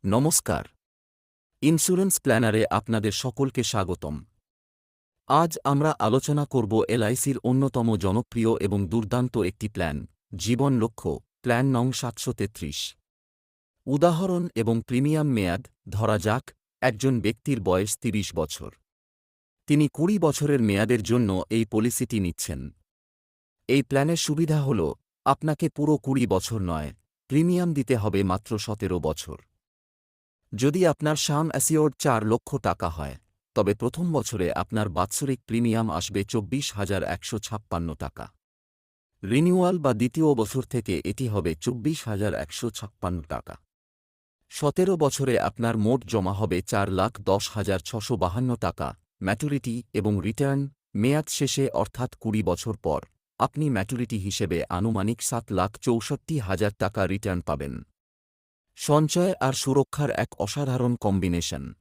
নমস্কার, ইন্স্যুরেন্স প্ল্যানারে আপনাদের সকলকে স্বাগতম। আজ আমরা আলোচনা করব এলআইসির অন্যতম জনপ্রিয় এবং দুর্দান্ত একটি প্ল্যান, জীবন লক্ষ্য প্ল্যান নং ৭৩৩। উদাহরণ এবং প্রিমিয়াম মেয়াদ। ধরা যাক একজন ব্যক্তির বয়স ৩০ বছর। তিনি ২০ বছরের মেয়াদের জন্য এই পলিসিটি নিচ্ছেন। এই প্ল্যানের সুবিধা হল আপনাকে পুরো ২০ বছর নয়, প্রিমিয়াম দিতে হবে মাত্র ১৭ বছর। যদি আপনার সাম অ্যাসিওর্ড ৪ লক্ষ টাকা হয়, তবে প্রথম বছরে আপনার বাৎসরিক প্রিমিয়াম আসবে ২৪,১৫৬ টাকা। রিনিউয়াল বা দ্বিতীয় বছর থেকে এটি হবে ২৪,১৫৬ টাকা। ১৭ বছরে আপনার মোট জমা হবে ৪,১০,৬৫২ টাকা। ম্যাচুরিটি এবং রিটার্ন। মেয়াদ শেষে অর্থাৎ ২০ বছর পর আপনি ম্যাচুরিটি হিসেবে আনুমানিক ৭,৬৪,০০০ টাকা রিটার্ন পাবেন। সঞ্চয় আর সুরক্ষার এক অসাধারণ কম্বিনেশন।